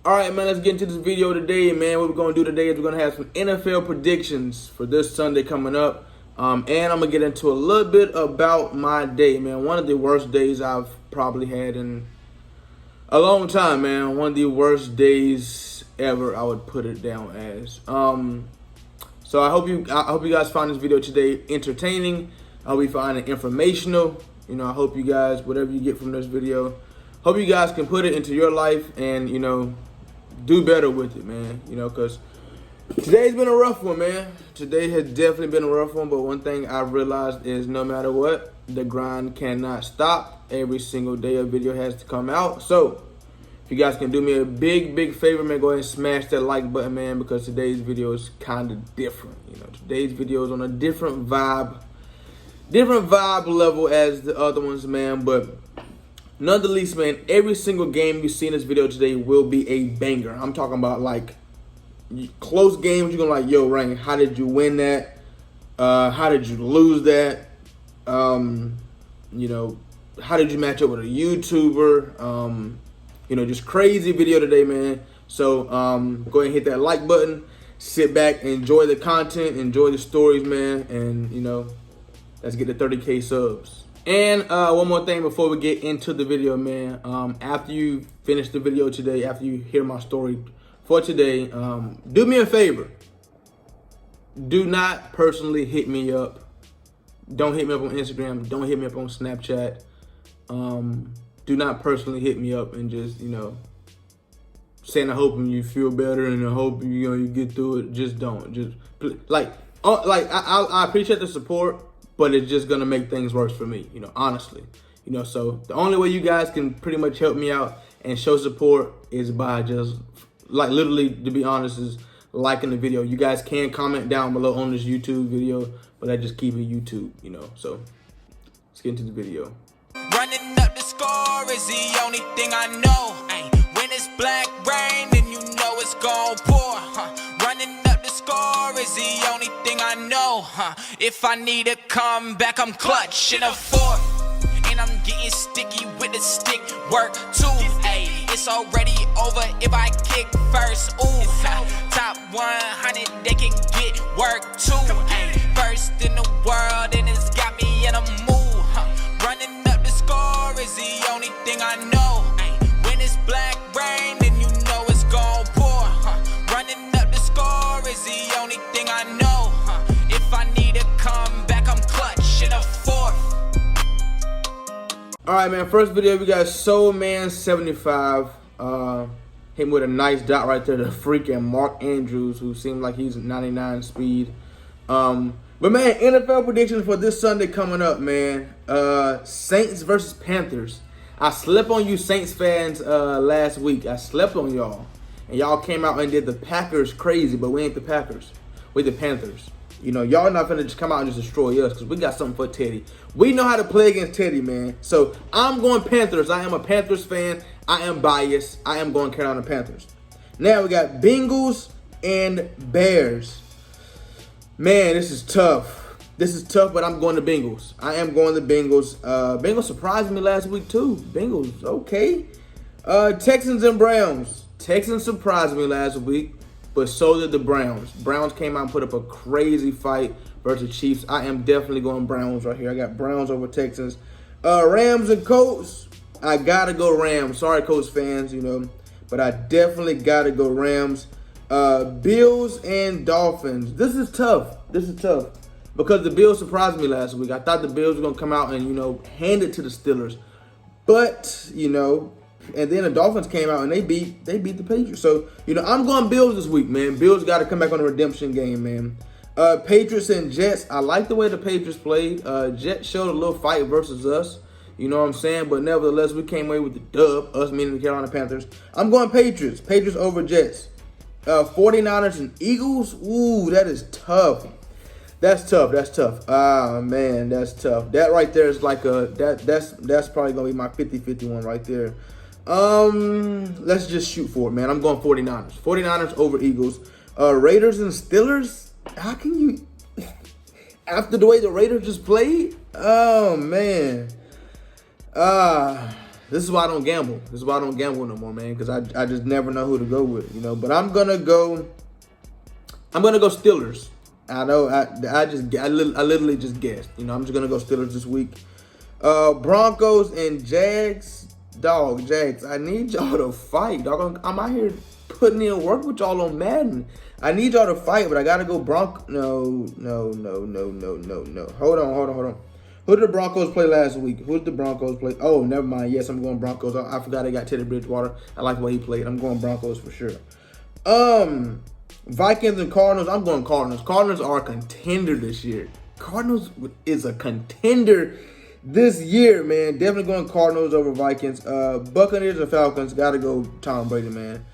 Alright, man, let's get into this video today, man. What we're going to do today is we're going to have some NFL predictions for this Sunday coming up. And I'm going to get into a little bit about my day, man. One of the worst days I've probably had in a long time, man. One of the worst days ever, I would put it down as. So I hope you guys find this video today entertaining. I hope you find it informational. You know, I hope you guys, whatever you get from this video, hope you guys can put it into your life and, you know, do better with it, man. You know, because today's been a rough one, man. Today has definitely been a rough one, but one thing I realized is no matter what, the grind cannot stop. Every single day a video has to come out. So if you guys can do me a big favor, man, go ahead and smash that like button, man, because today's video is kind of different. You know, today's video is on a different vibe level as the other ones, man. But none the least, man, every single game you see in this video today will be a banger. I'm talking about like close games. You're gonna like, yo, Rain, how did you win that? How did you lose that? You know, how did you match up with a YouTuber? You know, just crazy video today, man. So go ahead and hit that like button. Sit back, enjoy the content, enjoy the stories, man, and you know, let's get to 30K subs. And one more thing before we get into the video, man. After you finish the video today, after you hear my story for today, do me a favor. Do not personally hit me up. Don't hit me up on Instagram. Don't hit me up on Snapchat. Do not personally hit me up and just, you know, saying I hope you feel better and I hope you get through it. Just don't. Just I appreciate the support, but it's just gonna make things worse for me, you know, honestly. You know, so the only way you guys can pretty much help me out and show support is by just, like, literally, to be honest, is liking the video. You guys can comment down below on this YouTube video, but I just keep it YouTube, you know. So let's get into the video. Running up the score is the only thing I know. When it's black rain, then you know it's gon' pour. Running up the score is the only thing I know. If I need a comeback, I'm clutch in a fourth. And I'm getting sticky with the stick work too. It's already over if I kick first. Ooh, top 100, they can get work too. First in the world, and it's got me in a mood. Running up the score is the only thing I know. When it's black rain, then you know it's gon' pour. Running up the score is the only thing I know. If I need a comeback, I'm clutch in a fourth. Alright, man, first video we got Soulman75. Hit me with a nice dot right there to freaking Mark Andrews, who seemed like he's 99 speed. But man, NFL predictions for this Sunday coming up, man. Saints versus Panthers. I slept on you Saints fans last week. I slept on y'all. And y'all came out and did the Packers crazy, but we ain't the Packers. We the Panthers. You know, y'all not finna just come out and just destroy us because we got something for Teddy. We know how to play against Teddy, man. So I'm going Panthers. I am a Panthers fan. I am biased. I am going Carolina Panthers. Now we got Bengals and Bears. Man, this is tough. This is tough, but I'm going to Bengals. I am going to Bengals. Bengals surprised me last week, too. Bengals, okay. Texans and Browns. Texans surprised me last week, but so did the Browns. Browns came out and put up a crazy fight versus Chiefs. I am definitely going Browns right here. I got Browns over Texans. Rams and Colts. I got to go Rams. Sorry, Colts fans, you know, but I definitely got to go Rams. Bills and Dolphins. This is tough. This is tough because the Bills surprised me last week. I thought the Bills were going to come out and, you know, hand it to the Steelers. But, you know, and then the Dolphins came out and they beat the Patriots. So, you know, I'm going Bills this week, man. Bills got to come back on a redemption game, man. Patriots and Jets. I like the way the Patriots played. Jets showed a little fight versus us. You know what I'm saying? But nevertheless, we came away with the dub, us meaning the Carolina Panthers. I'm going Patriots. Patriots over Jets. 49ers and Eagles. Ooh, that is tough. That's tough. That's tough. Ah, man, that's tough. That right there is like a that's probably gonna be my 50-50 one right there. Let's just shoot for it, man. I'm going 49ers. 49ers over Eagles. Raiders and Steelers. How can you, after the way the Raiders just played? Oh man. this is why I don't gamble. This is why I don't gamble no more, man, because I just never know who to go with, you know. But I'm gonna go Steelers. I know I literally just guessed. You know, I'm just gonna go Steelers this week. Broncos and Jags. Dog, Jags, I need y'all to fight, dog. I'm out here putting in work with y'all on Madden. I need y'all to fight, but I gotta go No. Hold on. Who did the Broncos play last week? Who did the Broncos play? Oh, never mind. Yes, I'm going Broncos. I forgot they got Teddy Bridgewater. I like the way he played. I'm going Broncos for sure. Vikings and Cardinals. I'm going Cardinals. Cardinals are a contender this year. Cardinals is a contender this year, man. Definitely going Cardinals over Vikings. Buccaneers and Falcons. Got to go Tom Brady, man.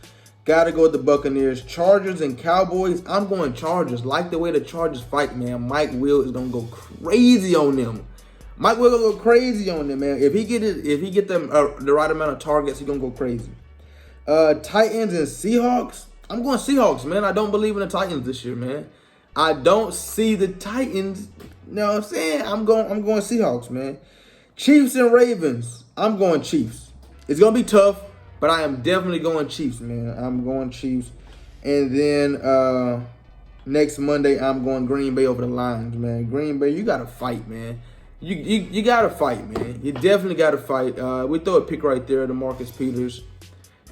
Got to go with the Buccaneers. Chargers and Cowboys. I'm going Chargers. Like the way the Chargers fight, man. Mike Will is going to go crazy on them. Mike Will going to go crazy on them, man. If he get them the right amount of targets, he's going to go crazy. Titans and Seahawks. I'm going Seahawks, man. I don't believe in the Titans this year, man. I don't see the Titans. You know what I'm saying? I'm going Seahawks, man. Chiefs and Ravens. I'm going Chiefs. It's going to be tough, but I am definitely going Chiefs, man. I'm going Chiefs. And then next Monday, I'm going Green Bay over the Lions, man. Green Bay, you got to fight, man. You got to fight, man. You definitely got to fight. We throw a pick right there to Marcus Peters,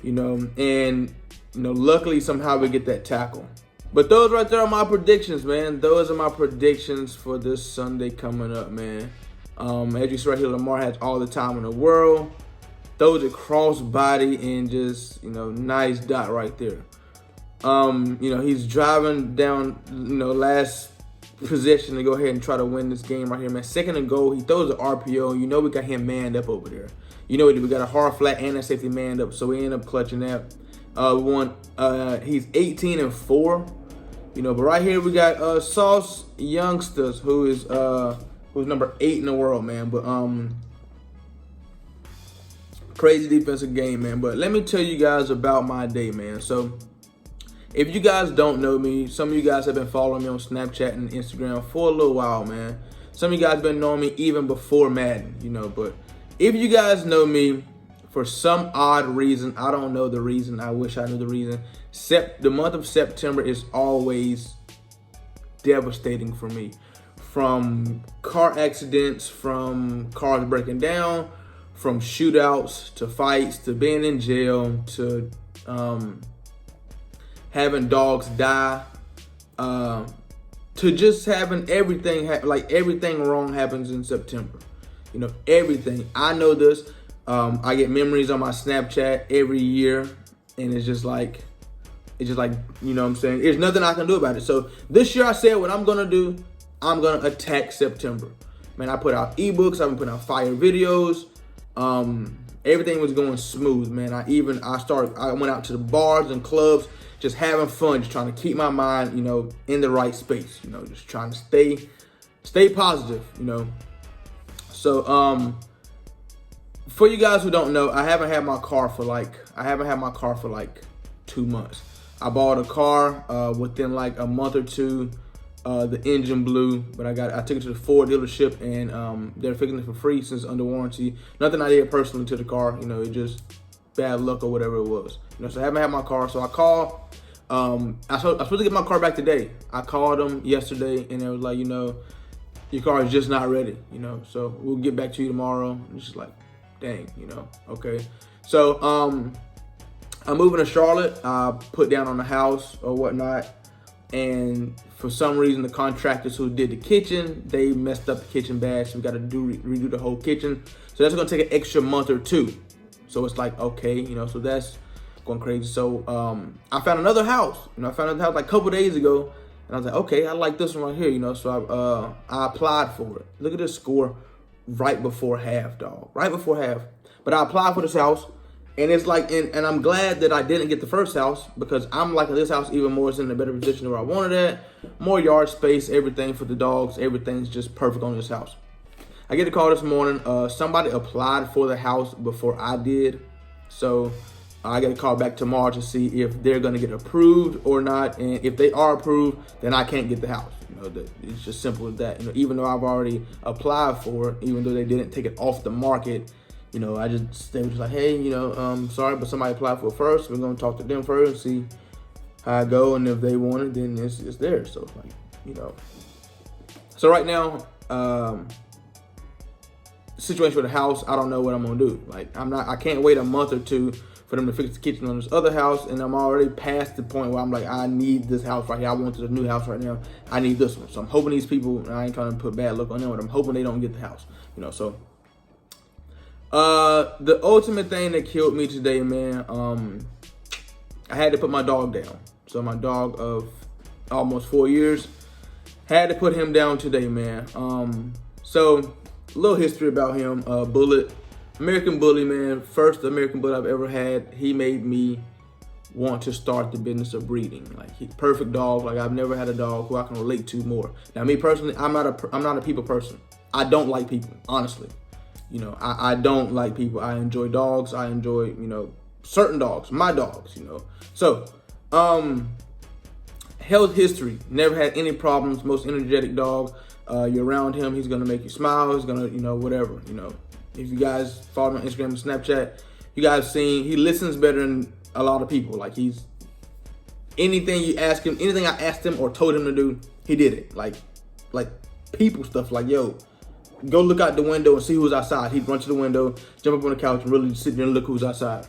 you know, and, you know, luckily somehow we get that tackle. But those right there are my predictions, man. Those are my predictions for this Sunday coming up, man. As you see right here, Lamar has all the time in the world. Throws a crossbody and just, you know, nice dot right there. You know, he's driving down, you know, last possession to go ahead and try to win this game right here, man. 2nd and goal, he throws an RPO. You know we got him manned up over there. You know we got a hard flat and a safety manned up, so we end up clutching that. He's 18-4. You know, but right here we got Sauce Youngsters, who's number 8 in the world, man. But crazy defensive game, man. But let me tell you guys about my day, man. So if you guys don't know me, some of you guys have been following me on Snapchat and Instagram for a little while, man. Some of you guys have been knowing me even before Madden, you know. But if you guys know me for some odd reason, I don't know the reason. I wish I knew the reason. The month of September is always devastating for me. From car accidents, from cars breaking down, from shootouts, to fights, to being in jail, to having dogs die, to just having everything, everything wrong happens in September. You know, everything. I know this. I get memories on my Snapchat every year, and it's just like, you know what I'm saying? There's nothing I can do about it. So this year I said what I'm going to do, I'm going to attack September. Man, I put out ebooks, I've been putting out fire videos. Everything was going smooth, man. I went out to the bars and clubs, just having fun, just trying to keep my mind, you know, in the right space, you know, just trying to stay positive, you know. So, for you guys who don't know, I haven't had my car for like 2 months. I bought a car within like a month or two. The engine blew, but I took it to the Ford dealership, and they're fixing it for free since under warranty. Nothing I did personally to the car, you know, it just bad luck or whatever it was. You know, so I haven't had my car. So I called. I was supposed to get my car back today. I called them yesterday, and they was like, you know, your car is just not ready. You know, so we'll get back to you tomorrow. And it's just like, dang, you know, okay. So I'm moving to Charlotte. I put down on the house or whatnot, and for some reason the contractors who did the kitchen, they messed up the kitchen bad, so we got to redo the whole kitchen. So that's gonna take an extra month or two. So it's like, okay, you know, so that's going crazy. So I found another house. You know, I found another house like a couple days ago, and I was like, okay, I like this one right here. You know, so I applied for it. Look at this score right before half, dog. Right before half. But I applied for this house. And it's like, and I'm glad that I didn't get the first house, because I'm liking this house even more. It's in a better position where I wanted it. More yard space, everything for the dogs. Everything's just perfect on this house. I get a call this morning. Somebody applied for the house before I did. So I get a call back tomorrow to see if they're going to get approved or not. And if they are approved, then I can't get the house. You know, it's just simple as that. You know, even though I've already applied for it, even though they didn't take it off the market, you know, they were just like, hey, you know, sorry, but somebody applied for it first. We're gonna talk to them first and see how I go, and if they want it, then it's theirs. So like, you know. So right now, situation with the house, I don't know what I'm gonna do. Like I can't wait a month or two for them to fix the kitchen on this other house, and I'm already past the point where I'm like, I need this house right here. I want this new house right now. I need this one. So I'm hoping these people, and I ain't trying to put bad luck on them, but I'm hoping they don't get the house. You know, so the ultimate thing that killed me today, man, I had to put my dog down. So my dog of almost 4 years, had to put him down today, man. So a little history about him. Bullet, American Bully, man. First American Bully I've ever had. He made me want to start the business of breeding. Like, he's perfect dog. Like, I've never had a dog who I can relate to more. Now, me personally, I'm not a people person. I don't like people, honestly. You know, I don't like people. I enjoy dogs. I enjoy, you know, certain dogs, my dogs, you know. So, health history, never had any problems. Most energetic dog. You're around him, he's gonna make you smile. He's gonna, you know, whatever, you know. If you guys follow me on Instagram and Snapchat, you guys seen he listens better than a lot of people. Like, he's anything you ask him, anything I asked him or told him to do, he did it. Like people stuff. Like, yo, go look out the window and see who's outside. He'd run to the window, jump up on the couch, and really sit there and look who's outside.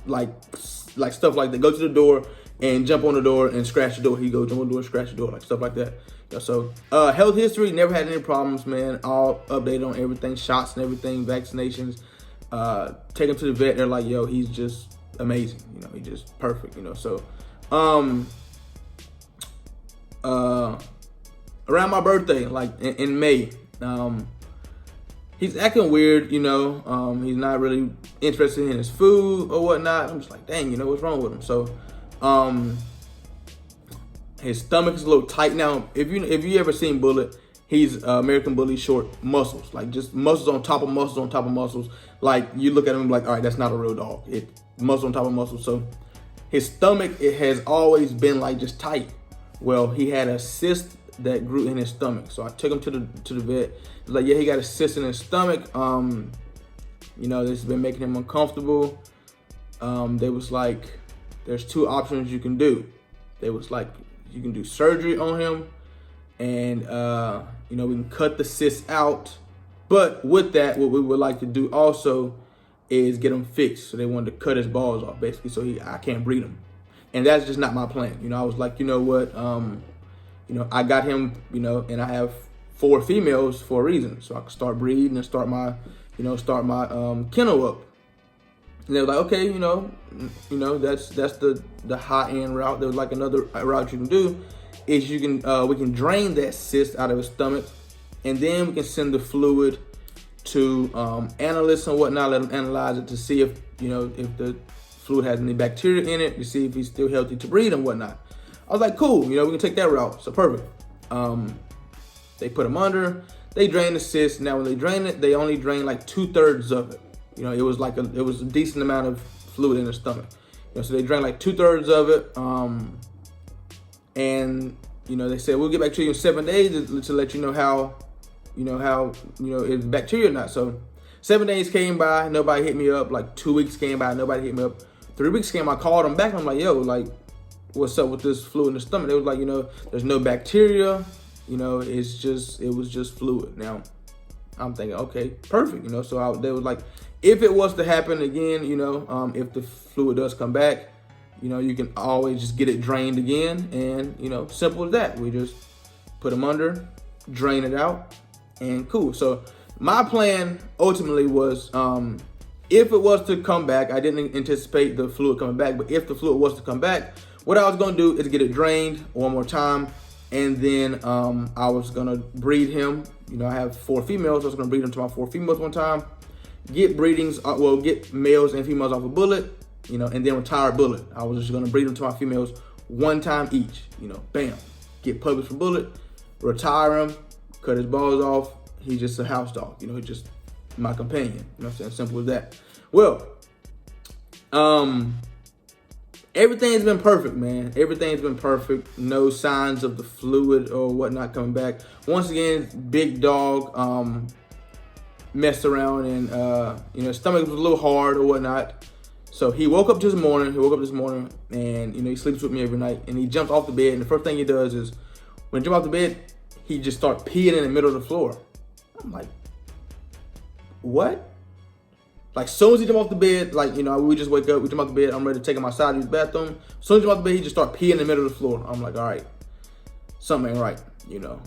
Like stuff like that. Go to the door and jump on the door and scratch the door. He go jump on the door and scratch the door, like stuff like that. So health history, never had any problems, man. All updated on everything, shots and everything, vaccinations. Take him to the vet. They're like, yo, he's just amazing. You know, he's just perfect. You know, so around my birthday, like in May, he's acting weird. You know, he's not really interested in his food or whatnot. I'm just like, dang, you know, what's wrong with him? So his stomach is a little tight now. If you ever seen Bullet, he's American Bully short muscles, like just muscles on top of muscles on top of muscles. Like, you look at him like, all right, that's not a real dog. It muscle on top of muscle. So his stomach, it has always been like just tight. Well, he had a cyst that grew in his stomach. So I took him to the vet. Like, yeah, he got a cyst in his stomach. You know, this has been making him uncomfortable. They was like, there's two options you can do. They was like, you can do surgery on him, and you know, we can cut the cyst out. But with that, what we would like to do also is get him fixed. So they wanted to cut his balls off, basically, so I can't breed him. And that's just not my plan. You know, I was like, you know what, you know, I got him, you know, and I have 4 females for a reason, so I can start breeding and start my kennel up. And they were like, okay, you know, that's the high end route. There was like another route you can do is we can drain that cyst out of his stomach, and then we can send the fluid to analysts and whatnot, let them analyze it to see if, you know, if the fluid has any bacteria in it, to see if he's still healthy to breed and whatnot. I was like, cool, you know, we can take that route. So perfect. They put him under, they drain the cyst. Now when they drain it, they only drain like 2/3 of it. You know, it was a decent amount of fluid in the stomach. You know, so they drank like 2/3 of it. And, you know, they said, we'll get back to you in 7 days to let you know how it's bacteria or not. So 7 days came by, nobody hit me up. Like 2 weeks came by, nobody hit me up. 3 weeks came, I called them back. I'm like, yo, like, what's up with this fluid in the stomach? They was like, you know, there's no bacteria. You know, it was just fluid. Now, I'm thinking, okay, perfect. You know, so they was like, if it was to happen again, you know, if the fluid does come back, you know, you can always just get it drained again. And, you know, simple as that. We just put them under, drain it out, and cool. So my plan ultimately was, if it was to come back, I didn't anticipate the fluid coming back, but if the fluid was to come back, what I was going to do is get it drained one more time. And then I was going to breed him. You know, I have 4 females. I was going to breed them to my 4 females one time. Get get males and females off a Bullet, you know, and then retire Bullet. I was just gonna breed them to my females one time each, you know, bam. Get puppies from Bullet, retire him, cut his balls off. He's just a house dog, you know, he's just my companion. You know what I'm saying? Simple as that. Well, everything's been perfect, man. Everything's been perfect. No signs of the fluid or whatnot coming back. Once again, big dog. messed around and, you know, his stomach was a little hard or whatnot. So he woke up this morning, and, you know, he sleeps with me every night, and he jumps off the bed, and the first thing he does is, when he jumps off the bed, he just starts peeing in the middle of the floor. I'm like, what? Like, as soon as he jump off the bed, like, you know, we just wake up, we jump off the bed, I'm ready to take him outside to use the bathroom. As soon as he jump off the bed, he just start peeing in the middle of the floor. I'm like, all right, something ain't right, you know.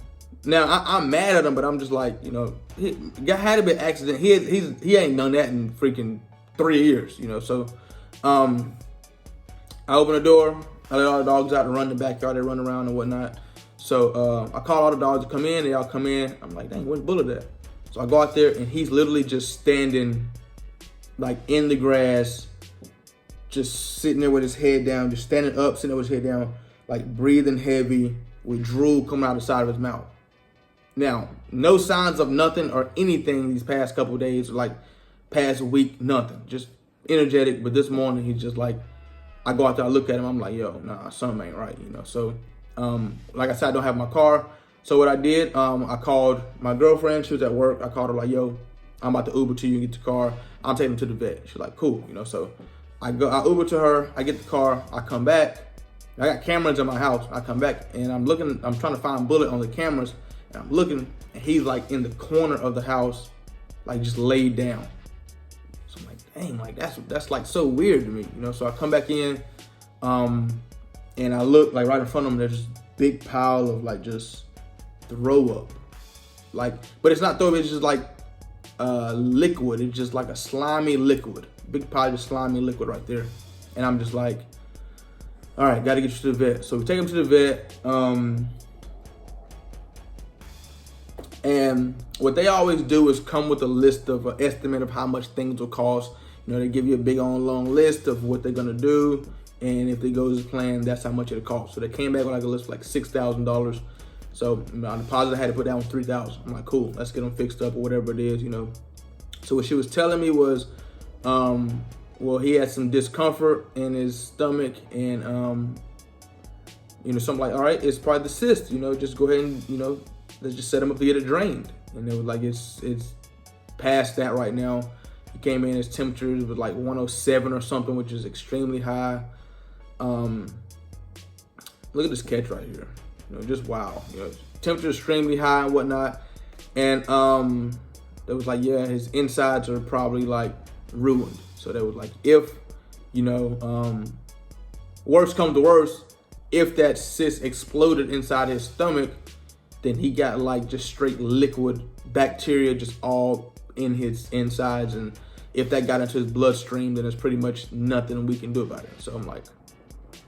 Now, I'm mad at him, but I'm just like, you know, he had a bit accident. He ain't done that in freaking 3 years, you know. So, I open the door, I let all the dogs out and run in the backyard, they run around and whatnot. So, I call all the dogs to come in, they all come in. I'm like, dang, where's Bullet at? So I go out there, and he's literally just standing, like, in the grass, just sitting there with his head down, just standing up, sitting there with his head down, like, breathing heavy, with drool coming out the side of his mouth. Now, no signs of nothing or anything these past couple of days, like past week, nothing. Just energetic, but this morning he's just like, I go out there, I look at him, I'm like, yo, nah, something ain't right, you know. So, like I said, I don't have my car. So what I did, I called my girlfriend, she was at work. I called her like, yo, I'm about to Uber to you and get the car. I'm taking him to the vet. She's like, cool, you know. So I Uber to her, I get the car, I come back. I got cameras in my house. I come back and I'm trying to find Bullet on the cameras. And I'm looking, and he's like in the corner of the house, like just laid down. So I'm like, dang, like that's like so weird to me, you know. So I come back in, and I look like right in front of him. There's this big pile of like just throw up, like, but it's not throw up. It's just like liquid. It's just like a slimy liquid, big pile of slimy liquid right there. And I'm just like, all right, got to get you to the vet. So we take him to the vet. And what they always do is come with a list of an estimate of how much things will cost. You know, they give you a big on long list of what they're gonna do, and if it goes as planned, that's how much it'll cost. So they came back with like a list of like $6,000. So on deposit, I had to put down $3,000. I'm like, cool, let's get them fixed up or whatever it is, you know. So what she was telling me was, well, he had some discomfort in his stomach, and you know, something like, all right, it's probably the cyst. You know, just go ahead and, you know, let's just set him up to get it drained. And they were like, it's past that right now. He came in, his temperature was like 107 or something, which is extremely high. Look at this catch right here. You know, just wow. You know, temperature extremely high and whatnot. And it was like, yeah, his insides are probably like ruined. So they was like, if, you know, worst comes to worst, if that cyst exploded inside his stomach, then he got like just straight liquid bacteria just all in his insides. And if that got into his bloodstream, then there's pretty much nothing we can do about it. So I'm like,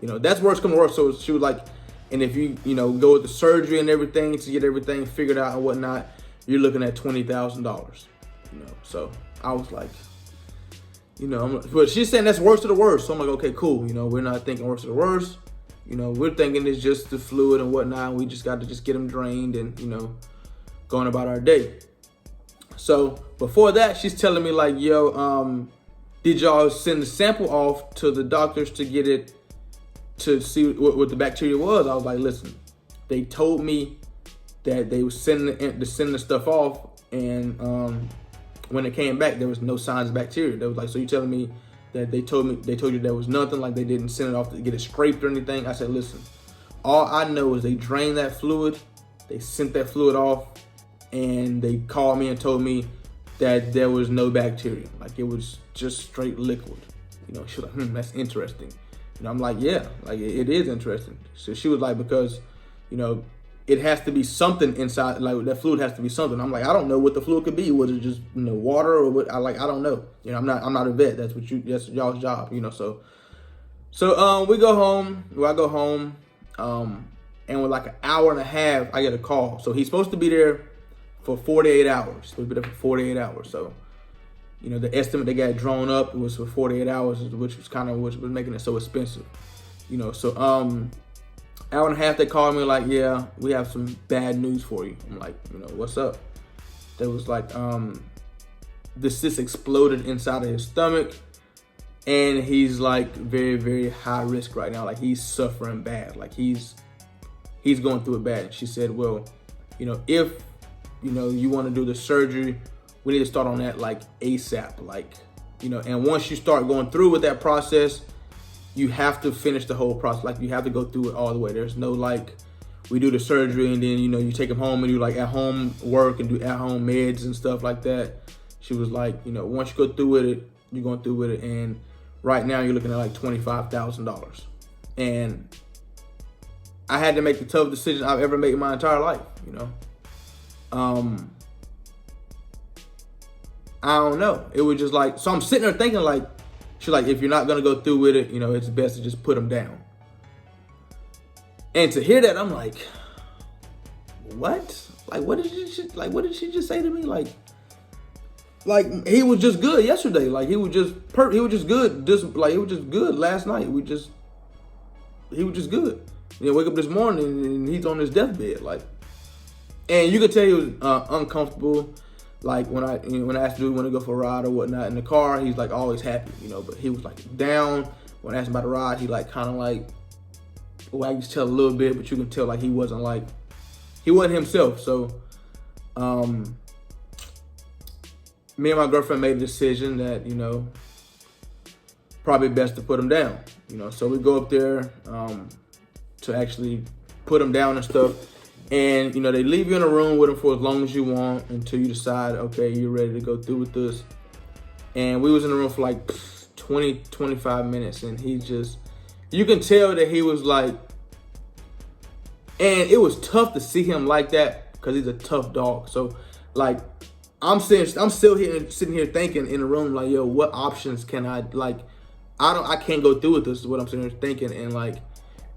you know, that's worse come to worse. So she was like, and if you know, go with the surgery and everything to get everything figured out and whatnot, you're looking at $20,000, you know. So I was like, you know, but she's saying that's worse to the worst. So I'm like, okay, cool. You know, we're not thinking worse to the worst. You know, we're thinking it's just the fluid and whatnot. We just got to just get them drained and, you know, going about our day. So before that, she's telling me like, yo, did y'all send the sample off to the doctors to get it, to see what the bacteria was? I was like, listen, they told me that they were sending the stuff off, and when it came back, there was no signs of bacteria. They was like, so you telling me that they told you there was nothing, like they didn't send it off to get it scraped or anything? I said, listen, all I know is they drained that fluid, they sent that fluid off, and they called me and told me that there was no bacteria. Like it was just straight liquid. You know, she was like, that's interesting. And I'm like, yeah, like it is interesting. So she was like, because, you know, it has to be something inside, like that fluid has to be something. I'm like, I don't know what the fluid could be. Was it just, you know, water or what? I don't know. You know, I'm not a vet. That's y'all's job, you know. So we go home. Well, I go home, and with like an hour and a half, I get a call. So he's supposed to be there for 48 hours. Supposed to be there for 48 hours. So, you know, the estimate they got drawn up was for 48 hours, which was making it so expensive. You know, so hour and a half, they called me like, yeah, we have some bad news for you. I'm like, you know, what's up? There was like, the cyst exploded inside of his stomach, and he's like very, very high risk right now. Like he's suffering bad. Like he's going through it bad. And she said, well, you know, if, you know, you want to do the surgery, we need to start on that like ASAP, like, you know, and once you start going through with that process, you have to finish the whole process. Like, you have to go through it all the way. There's no like, we do the surgery and then, you know, you take him home and do like at home work and do at home meds and stuff like that. She was like, you know, once you go through with it, you're going through with it. And right now you're looking at like $25,000. And I had to make the toughest decision I've ever made in my entire life, you know. I don't know. It was just like, so I'm sitting there thinking like, she's like, if you're not gonna go through with it, you know, it's best to just put him down. And to hear that, I'm like, what? Like, what did she just say to me? Like he was just good yesterday. Like he was just good. He was just good last night. He was just good. You know, wake up this morning and he's on his deathbed. Like, and you could tell he was uncomfortable. Like when I asked, do we want to go for a ride or whatnot in the car, he's like always happy, you know, but he was like down. When I asked him about the ride, he like kind of like wagged his tail a little bit, but you can tell like he wasn't himself. So me and my girlfriend made a decision that, you know, probably best to put him down, you know. So we go up there to actually put him down and stuff. And, you know, they leave you in a room with him for as long as you want until you decide, okay, you're ready to go through with this. And we was in the room for like 20, 25 minutes. And he just, you can tell that he was like, and it was tough to see him like that because he's a tough dog. So, like, I'm still sitting here thinking in the room, like, yo, what options can I, like, I can't go through with this is what I'm sitting here thinking. And, like,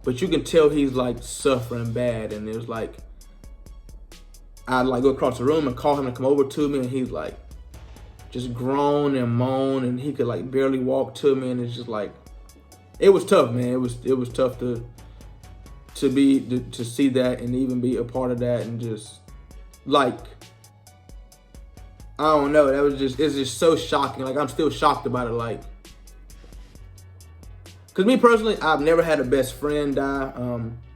but you can tell he's like suffering bad, and it was like I'd like go across the room and call him to come over to me, and he's like just groan and moan, and he could like barely walk to me, and it's just like it was tough, man. It was tough to see that and even be a part of that, and just like I don't know, it's just so shocking. Like I'm still shocked about it, like. Because me personally, I've never had a best friend die.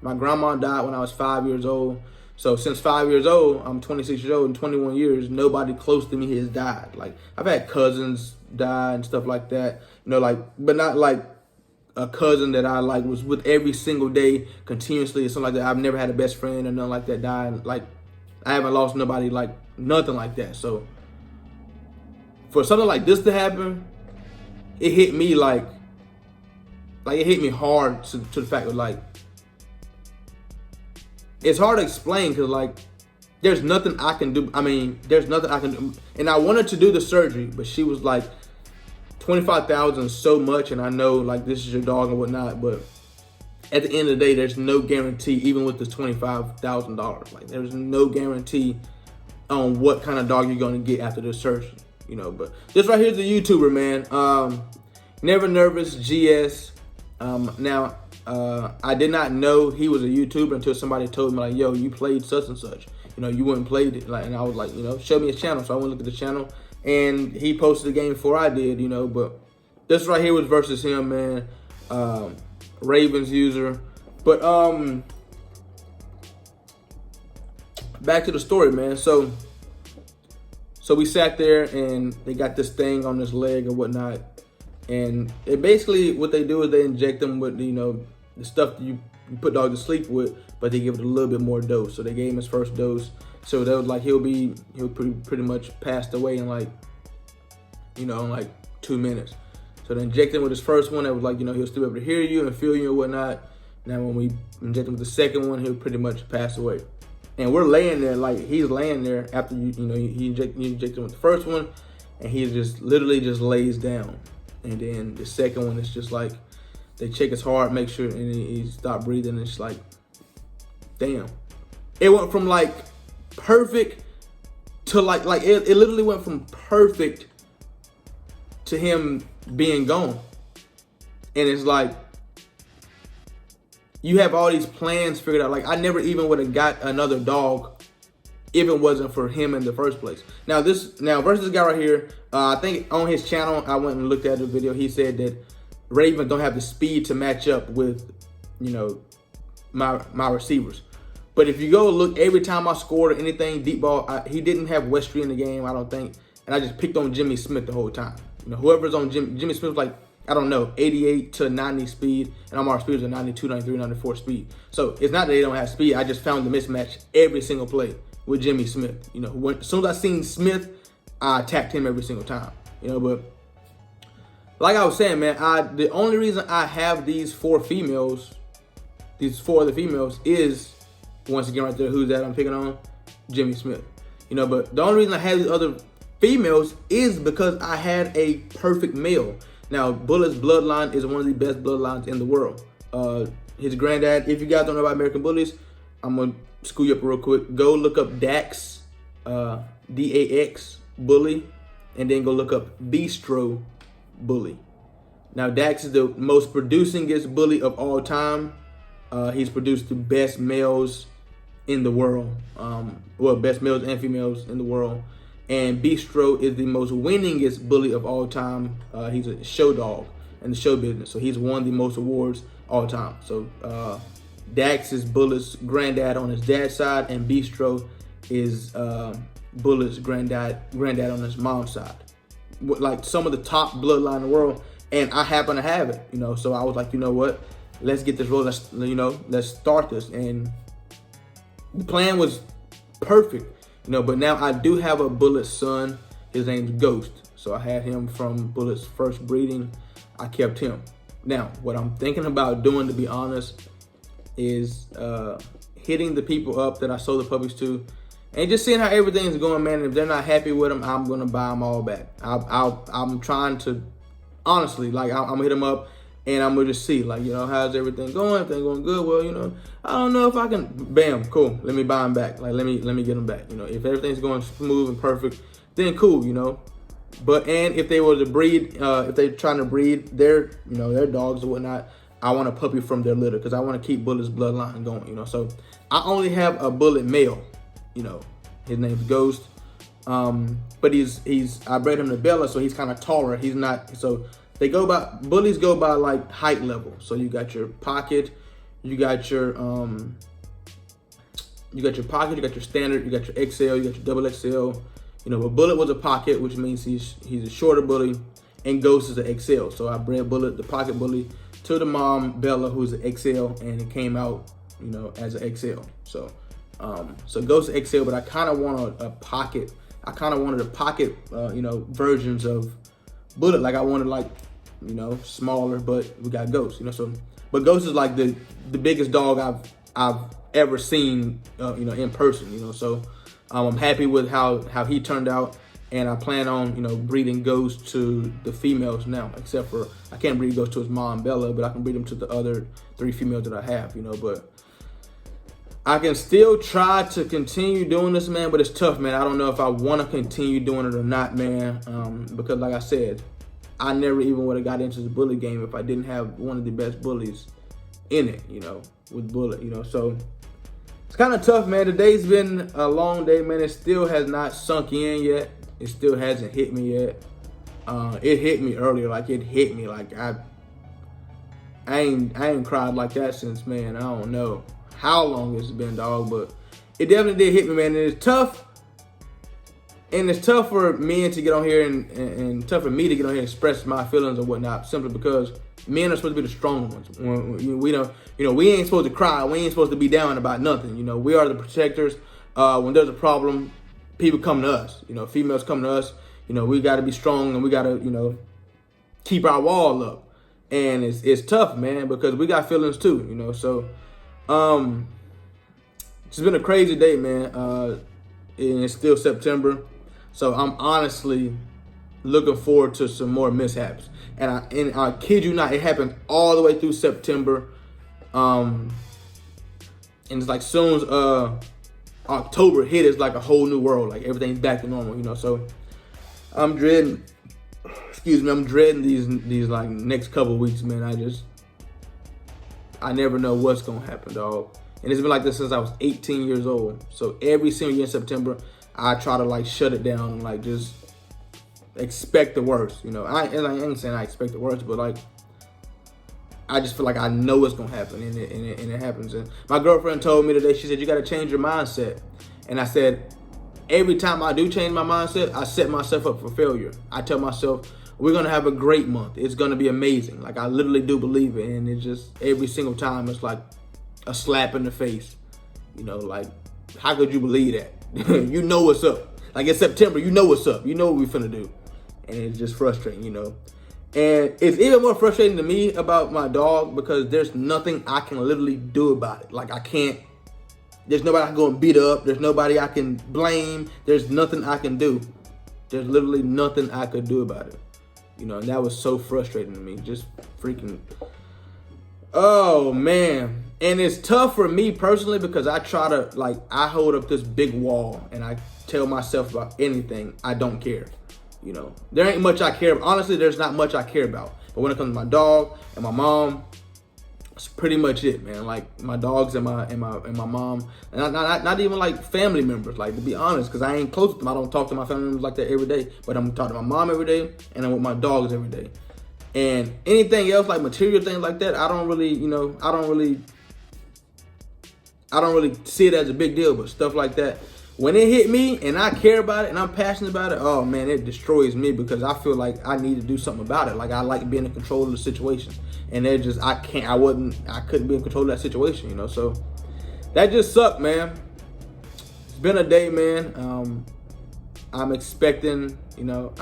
My grandma died when I was 5 years old. So since 5 years old, I'm 26 years old. In 21 years, nobody close to me has died. Like, I've had cousins die and stuff like that. You know, like, but not like a cousin that I like was with every single day continuously or something like that. I've never had a best friend or nothing like that die. Like, I haven't lost nobody, like, nothing like that. So for something like this to happen, it hit me like it hit me hard to the fact that, like, it's hard to explain because, like, there's nothing I can do. I mean, there's nothing I can do. And I wanted to do the surgery, but she was like, $25,000 is so much, and I know, like, this is your dog and whatnot, but at the end of the day, there's no guarantee, even with this $25,000. Like, there's no guarantee on what kind of dog you're going to get after the surgery, you know. But this right here is a YouTuber, man. Never Nervous GS. Now, I did not know he was a YouTuber until somebody told me, like, yo, you played such and such. You know, you went and played it. Like, and I was like, you know, show me his channel. So I went and looked at the channel, and he posted the game before I did, you know. But this right here was versus him, man. Ravens user. But back to the story, man. So we sat there, and they got this thing on his leg or whatnot. And it basically, what they do is they inject them with, you know, the stuff that you put dogs to sleep with, but they give it a little bit more dose. So they gave him his first dose. So that was like, he'll pretty much passed away in like, you know, in like 2 minutes. So they injected him with his first one. That was like, you know, he'll still be able to hear you and feel you and whatnot. Now when we inject him with the second one, he'll pretty much pass away. And we're laying there, like, he's laying there after you know, you inject him with the first one, and he just literally just lays down. And then the second one is just like, they check his heart, make sure, and he stopped breathing. And it's like, damn. It went from like perfect to like it literally went from perfect to him being gone. And it's like, you have all these plans figured out. Like, I never even would have got another dog if it wasn't for him in the first place. Now versus this guy right here, I think on his channel, I went and looked at the video. He said that Ravens don't have the speed to match up with, you know, my receivers. But if you go look, every time I scored or anything, deep ball, he didn't have Westry in the game, I don't think. and I just picked on Jimmy Smith the whole time. You know, whoever's on Jimmy Smith was like, I don't know, 88 to 90 speed, and I'm our speed was a 92, 93, 94 speed. So it's not that they don't have speed. I just found the mismatch every single play with Jimmy Smith. You know, as soon as I seen Smith, I attacked him every single time. You know, but like I was saying, man, the only reason I have these four other females, is, once again right there, who's that I'm picking on? Jimmy Smith. You know, but the only reason I have these other females is because I had a perfect male. Now, Bullet's bloodline is one of the best bloodlines in the world. His granddad, if you guys don't know about American Bullies, I'm going to school you up real quick. Go look up Dax, D-A-X, Bully, and then go look up Bistro Bully. Now, Dax is the most producingest bully of all time. He's produced the best males in the world. Well, best males and females in the world. And Bistro is the most winningest bully of all time. He's a show dog in the show business. So he's won the most awards all time. So Dax is Bullet's granddad on his dad's side, and Bistro is Bullet's granddad on his mom's side. Like some of the top bloodline in the world. And I happen to have it, you know. So I was like, you know what? Let's get this rolling. Let's start this. And the plan was perfect. You know, but now I do have a Bullet son. His name's Ghost. So I had him from Bullet's first breeding. I kept him. Now, what I'm thinking about doing, to be honest, is hitting the people up that I sold the puppies to and just seeing how everything's going, man. And if they're not happy with them, I'm going to buy them all back. I'm trying to, honestly, like, I'm going to hit them up. And I'm going to just see, like, you know, how's everything going? Everything going good? Well, you know, I don't know if I can, bam, cool. Let me buy them back. Like, let me get them back. You know, if everything's going smooth and perfect, then cool, you know. But, and if they were to breed, if they're trying to breed their, you know, their dogs or whatnot, I want a puppy from their litter because I want to keep Bullet's bloodline going, you know. So I only have a Bullet male, you know. His name's Ghost. But I bred him to Bella, so he's kind of taller. He's not, so bullies go by like height level. So you got your pocket, you got your pocket, you got your standard, you got your XL, you got your double XL. You know, but Bullet was a pocket, which means he's a shorter bully, and Ghost is an XL. So I bred Bullet, the pocket bully, to the mom Bella, who's an XL, and it came out, you know, as an XL. So so Ghost XL, but I kind of want a pocket. I kind of wanted a pocket, you know, versions of Bullet. Like I wanted, like, you know, smaller, but we got Ghost, you know. So, but Ghost is like the biggest dog I've ever seen, you know, in person, you know. So I'm happy with how he turned out, and I plan on, you know, breeding Ghost to the females now. Except for I can't breed Ghost to his mom Bella, but I can breed him to the other 3 females that I have, you know. But I can still try to continue doing this, man, but it's tough, man. I don't know if I want to continue doing it or not, man, because like I said, I never even would have got into the bully game if I didn't have one of the best bullies in it, you know, with Bullet, you know. So it's kind of tough, man. Today's been a long day, man. It still has not sunk in yet. It still hasn't hit me yet. It hit me earlier, like it hit me, like I ain't cried like that since, man, I don't know how long it's been, dog, but it definitely did hit me, man. And it's tough. And it's tough for men to get on here and tough for me to get on here and express my feelings and whatnot, simply because men are supposed to be the strong ones. We don't, you know, we ain't supposed to cry. We ain't supposed to be down about nothing. You know, we are the protectors. When there's a problem, people come to us. You know, females come to us. You know, we got to be strong and we got to, you know, keep our wall up. And it's tough, man, because we got feelings too. You know, so it's been a crazy day, man. And it's still September. So I'm honestly looking forward to some more mishaps. And I kid you not, it happened all the way through September. And it's like soon as October hit, it's like a whole new world. Like everything's back to normal, you know. So I'm dreading these like next couple weeks, man. I never know what's gonna happen, dog. And it's been like this since I was 18 years old. So every single year in September, I try to like shut it down and like just expect the worst, you know. I ain't saying I expect the worst, but like I just feel like I know it's gonna happen, and it happens. And my girlfriend told me today, she said, you gotta change your mindset. And I said, every time I do change my mindset, I set myself up for failure. I tell myself, we're going to have a great month. It's going to be amazing. Like, I literally do believe it. And it's just every single time it's like a slap in the face. You know, like, how could you believe that? You know what's up. Like, it's September. You know what's up. You know what we're finna do. And it's just frustrating, you know. And it's even more frustrating to me about my dog because there's nothing I can literally do about it. Like, I can't. There's nobody I can go and beat up. There's nobody I can blame. There's nothing I can do. There's literally nothing I could do about it. You know, and that was so frustrating to me. Just freaking, oh man. And it's tough for me personally because I try to, like, I hold up this big wall and I tell myself about anything, I don't care. You know, there ain't much I care about. Honestly, there's not much I care about. But when it comes to my dog and my mom, that's pretty much it, man. Like, my dogs and my mom, and not even like family members. Like, to be honest, because I ain't close to them. I don't talk to my family members like that every day. But I'm talking to my mom every day, and I'm with my dogs every day. And anything else, like material things like that, I don't really, you know, I don't really see it as a big deal. But stuff like that, when it hit me and I care about it and I'm passionate about it, oh man, it destroys me because I feel like I need to do something about it. Like, I like being in control of the situation. And it just, I couldn't be in control of that situation, you know? So that just sucked, man. It's been a day, man. I'm expecting, you know,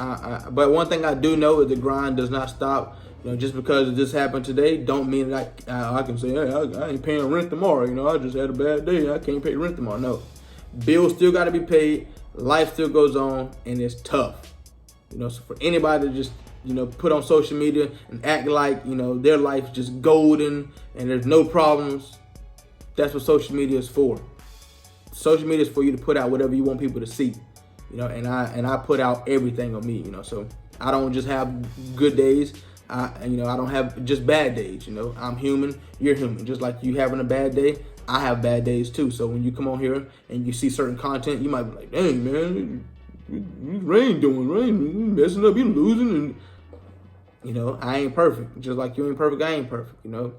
but one thing I do know is the grind does not stop. You know, just because this happened today, don't mean that I can say, hey, I ain't paying rent tomorrow. You know, I just had a bad day. I can't pay rent tomorrow. No. Bills still got to be paid. Life still goes on, and it's tough. You know, so for anybody to just, you know, put on social media and act like, you know, their life's just golden and there's no problems, that's what social media is for. Social media is for you to put out whatever you want people to see. You know, and I put out everything on me, you know, so I don't just have good days. I don't have just bad days, you know. I'm human, you're human. Just like you having a bad day, I have bad days too. So when you come on here and you see certain content, you might be like, dang, man, Rain messing up, you losing. And, you know, I ain't perfect. Just like you ain't perfect, I ain't perfect, you know.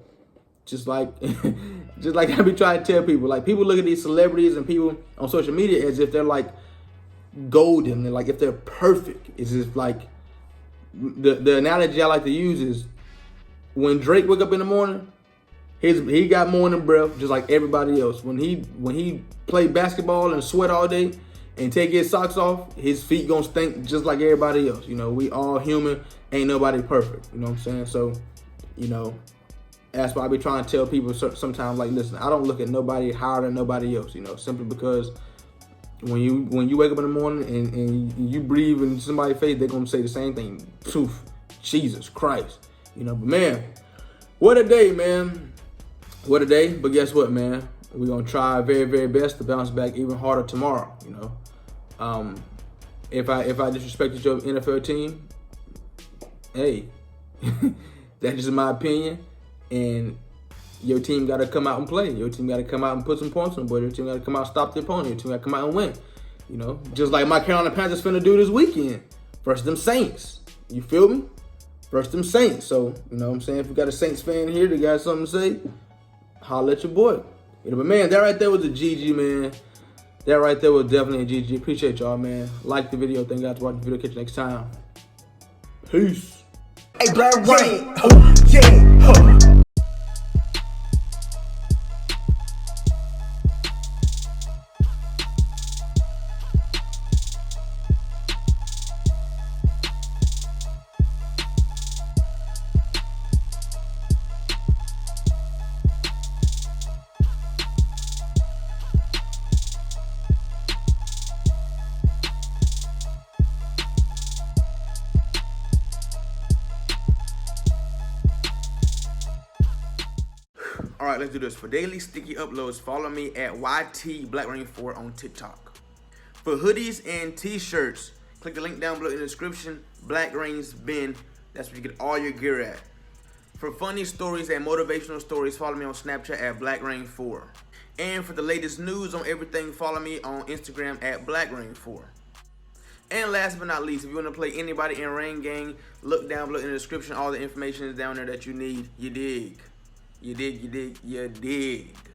Just like I be trying to tell people, like, people look at these celebrities and people on social media as if they're like golden, and like if they're perfect. It's just like, the analogy I like to use is when Drake wake up in the morning, he got morning breath just like everybody else. When he play basketball and sweat all day and take his socks off, his feet gonna stink just like everybody else. You know, we all human, ain't nobody perfect. You know what I'm saying? So, you know, that's why I be trying to tell people sometimes, like, listen, I don't look at nobody higher than nobody else, you know, simply because when you wake up in the morning and you breathe in somebody's face, they're gonna say the same thing. Poof, Jesus Christ, you know. But man, what a day, man. What a day. But guess what, man? We're gonna try our very, very best to bounce back even harder tomorrow. You know, if I disrespected your NFL team, hey, that's just my opinion. And your team got to come out and play. Your team got to come out and put some points on the board. Your team got to come out and stop the opponent. Your team got to come out and win. You know, just like my Carolina Panthers finna do this weekend versus them Saints. You feel me? Versus them Saints. So, you know what I'm saying? If we got a Saints fan here that got something to say, holla at your boy. You know, but man, that right there was a GG, man. That right there was definitely a GG. Appreciate y'all, man. Like the video. Thank you guys for watching the video. Catch you next time. Peace. Hey, Blackreign, yeah. All right, let's do this. For daily sticky uploads, follow me at YT Blackreign4 on TikTok. For hoodies and t-shirts, click the link down below in the description. Blackreign's bin. That's where you get all your gear at. For funny stories and motivational stories, follow me on Snapchat at Blackreign4. And for the latest news on everything, follow me on Instagram at Blackreign4. And last but not least, if you want to play anybody in Rain Gang, look down below in the description. All the information is down there that you need. You dig? You dig, you dig, you dig.